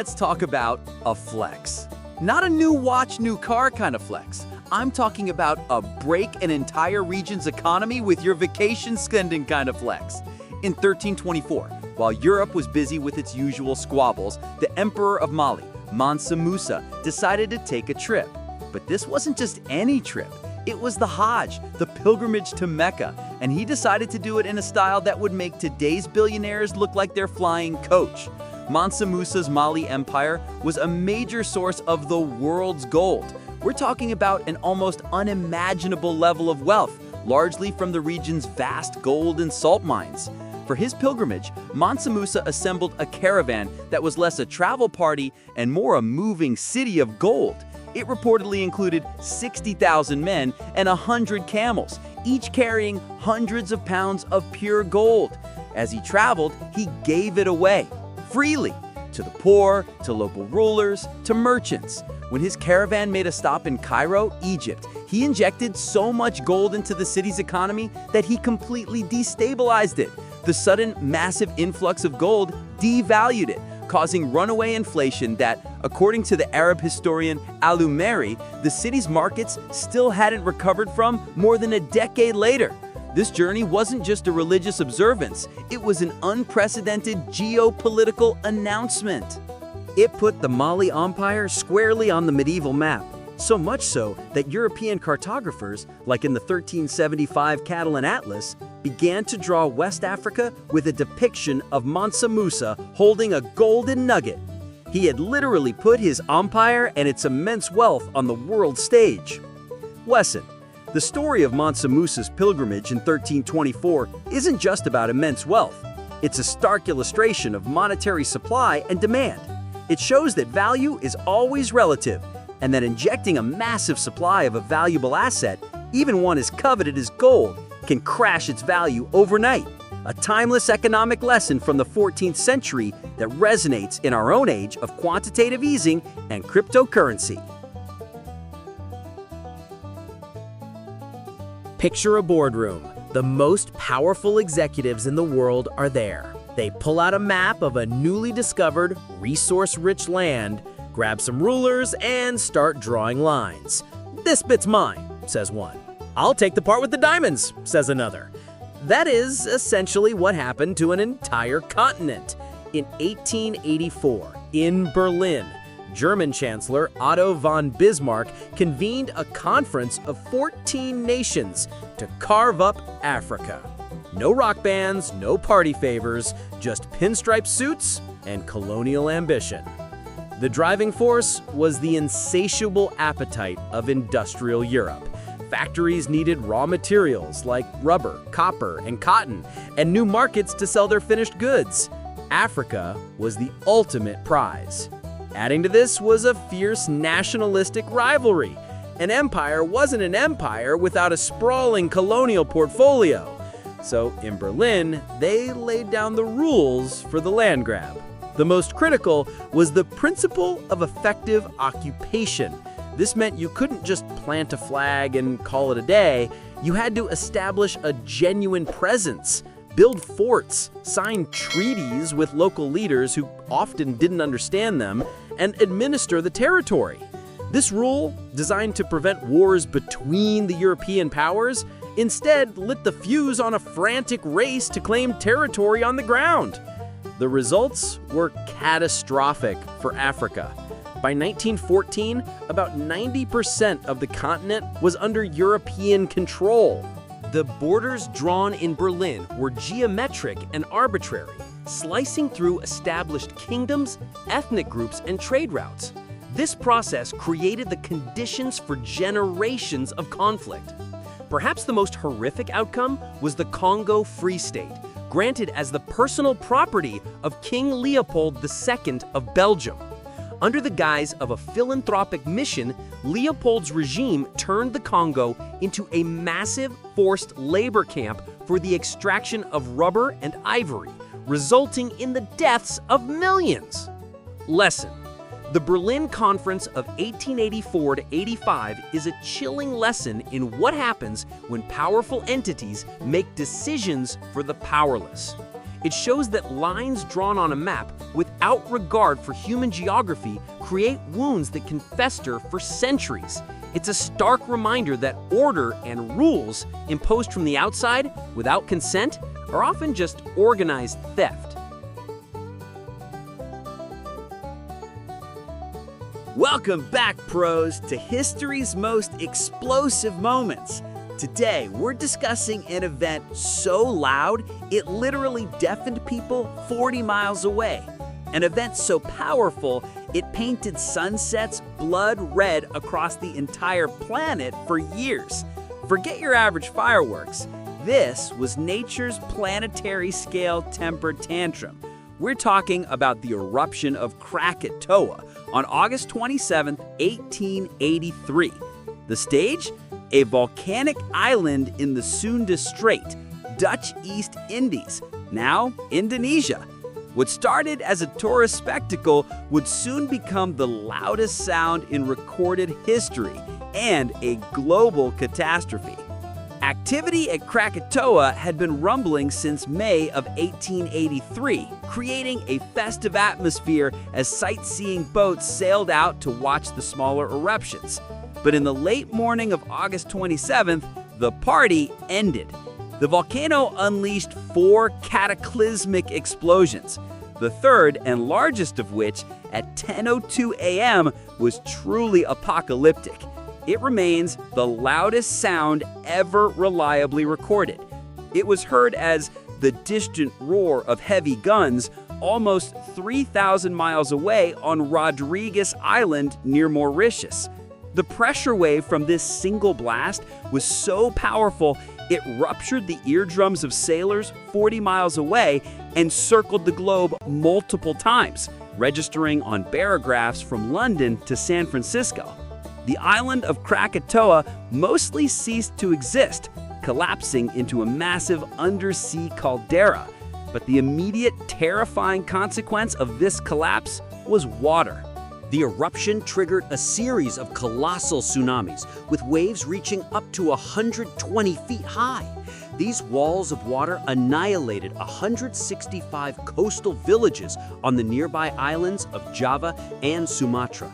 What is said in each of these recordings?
let's talk about a flex. Not a new watch, new car kind of flex. I'm talking about a break an entire region's economy with your vacation spending kind of flex. In 1324, while Europe was busy with its usual squabbles, the emperor of Mali, Mansa Musa, decided to take a trip. But this wasn't just any trip. It was the Hajj, the pilgrimage to Mecca, and he decided to do it in a style that would make today's billionaires look like they're flying coach. Mansa Musa's Mali Empire was a major source of the world's gold. We're talking about an almost unimaginable level of wealth, largely from the region's vast gold and salt mines. For his pilgrimage, Mansa Musa assembled a caravan that was less a travel party and more a moving city of gold. It reportedly included 60,000 men and 100 camels, each carrying hundreds of pounds of pure gold. As he traveled, he gave it away, freely, to the poor, to local rulers, to merchants. When his caravan made a stop in Cairo, Egypt, he injected so much gold into the city's economy that he completely destabilized it. The sudden, massive influx of gold devalued it, causing runaway inflation that, according to the Arab historian Al-Umari, the city's markets still hadn't recovered from more than a decade later. This journey wasn't just a religious observance, it was an unprecedented geopolitical announcement. It put the Mali Empire squarely on the medieval map, so much so that European cartographers, like in the 1375 Catalan Atlas, began to draw West Africa with a depiction of Mansa Musa holding a golden nugget. He had literally put his empire and its immense wealth on the world stage. Lesson: the story of Mansa Musa's pilgrimage in 1324 isn't just about immense wealth. It's a stark illustration of monetary supply and demand. It shows that value is always relative, and that injecting a massive supply of a valuable asset, even one as coveted as gold, can crash its value overnight. A timeless economic lesson from the 14th century that resonates in our own age of quantitative easing and cryptocurrency. Picture a boardroom. The most powerful executives in the world are there. They pull out a map of a newly discovered, resource-rich land, grab some rulers, and start drawing lines. "This bit's mine," says one. "I'll take the part with the diamonds," says another. That is essentially what happened to an entire continent. In 1884, in Berlin, German Chancellor Otto von Bismarck convened a conference of 14 nations to carve up Africa. No rock bands, no party favors, just pinstripe suits and colonial ambition. The driving force was the insatiable appetite of industrial Europe. Factories needed raw materials like rubber, copper, and cotton, and new markets to sell their finished goods. Africa was the ultimate prize. Adding to this was a fierce nationalistic rivalry. An empire wasn't an empire without a sprawling colonial portfolio. So in Berlin, they laid down the rules for the land grab. The most critical was the principle of effective occupation. This meant you couldn't just plant a flag and call it a day. You had to establish a genuine presence, build forts, sign treaties with local leaders who often didn't understand them, and administer the territory. This rule, designed to prevent wars between the European powers, instead lit the fuse on a frantic race to claim territory on the ground. The results were catastrophic for Africa. By 1914, about 90% of the continent was under European control. The borders drawn in Berlin were geometric and arbitrary, slicing through established kingdoms, ethnic groups, and trade routes. This process created the conditions for generations of conflict. Perhaps the most horrific outcome was the Congo Free State, granted as the personal property of King Leopold II of Belgium. Under the guise of a philanthropic mission, Leopold's regime turned the Congo into a massive forced labor camp for the extraction of rubber and ivory, resulting in the deaths of millions. Lesson: the Berlin Conference of 1884 to 85 is a chilling lesson in what happens when powerful entities make decisions for the powerless. It shows that lines drawn on a map without regard for human geography create wounds that can fester for centuries. It's a stark reminder that order and rules imposed from the outside without consent are often just organized theft. Welcome back, pros, to history's most explosive moments. Today, we're discussing an event so loud, it literally deafened people 40 miles away. An event so powerful, it painted sunsets blood red across the entire planet for years. Forget your average fireworks. This was nature's planetary scale temper tantrum. We're talking about the eruption of Krakatoa on August 27, 1883. The stage? A volcanic island in the Sunda Strait, Dutch East Indies, now Indonesia. What started as a tourist spectacle would soon become the loudest sound in recorded history and a global catastrophe. Activity at Krakatoa had been rumbling since May of 1883, creating a festive atmosphere as sightseeing boats sailed out to watch the smaller eruptions. But in the late morning of August 27th, the party ended. The volcano unleashed 4 cataclysmic explosions, the third and largest of which, at 10:02 a.m., was truly apocalyptic. It remains the loudest sound ever reliably recorded. It was heard as the distant roar of heavy guns almost 3,000 miles away on Rodrigues Island near Mauritius. The pressure wave from this single blast was so powerful, it ruptured the eardrums of sailors 40 miles away and circled the globe multiple times, registering on barographs from London to San Francisco. The island of Krakatoa mostly ceased to exist, collapsing into a massive undersea caldera. But the immediate terrifying consequence of this collapse was water. The eruption triggered a series of colossal tsunamis, with waves reaching up to 120 feet high. These walls of water annihilated 165 coastal villages on the nearby islands of Java and Sumatra.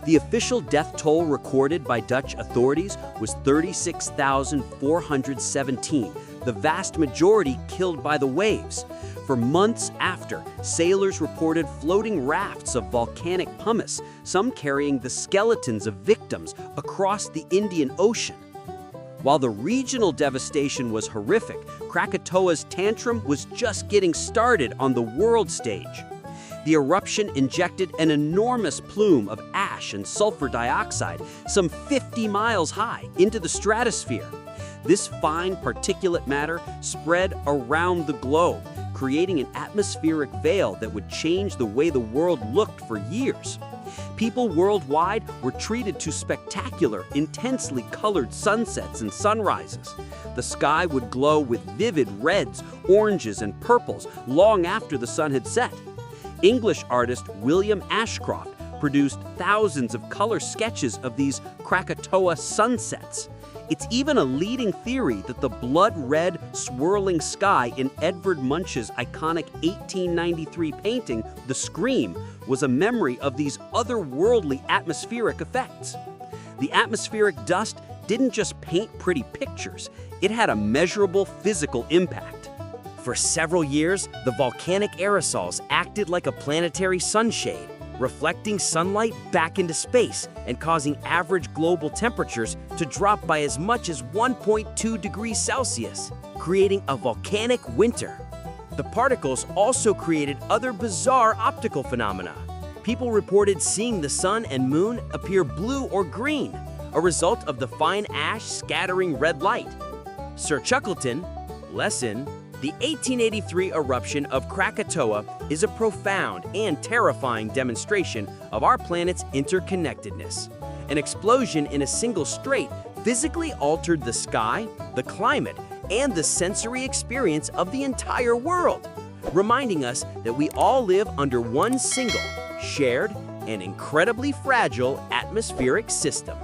The official death toll recorded by Dutch authorities was 36,417, the vast majority killed by the waves. For months after, sailors reported floating rafts of volcanic pumice, some carrying the skeletons of victims across the Indian Ocean. While the regional devastation was horrific, Krakatoa's tantrum was just getting started on the world stage. The eruption injected an enormous plume of ash and sulfur dioxide, some 50 miles high, into the stratosphere. This fine particulate matter spread around the globe, creating an atmospheric veil that would change the way the world looked for years. People worldwide were treated to spectacular, intensely colored sunsets and sunrises. The sky would glow with vivid reds, oranges, and purples long after the sun had set. English artist William Ashcroft produced thousands of color sketches of these Krakatoa sunsets. It's even a leading theory that the blood-red, swirling sky in Edvard Munch's iconic 1893 painting, The Scream, was a memory of these otherworldly atmospheric effects. The atmospheric dust didn't just paint pretty pictures, it had a measurable physical impact. For several years, the volcanic aerosols acted like a planetary sunshade, reflecting sunlight back into space and causing average global temperatures to drop by as much as 1.2 degrees Celsius, creating a volcanic winter. The particles also created other bizarre optical phenomena. People reported seeing the sun and moon appear blue or green, a result of the fine ash scattering red light. Sir Chuckleton, lesson: the 1883 eruption of Krakatoa is a profound and terrifying demonstration of our planet's interconnectedness. An explosion in a single strait physically altered the sky, the climate, and the sensory experience of the entire world, reminding us that we all live under one single, shared, and incredibly fragile atmospheric system.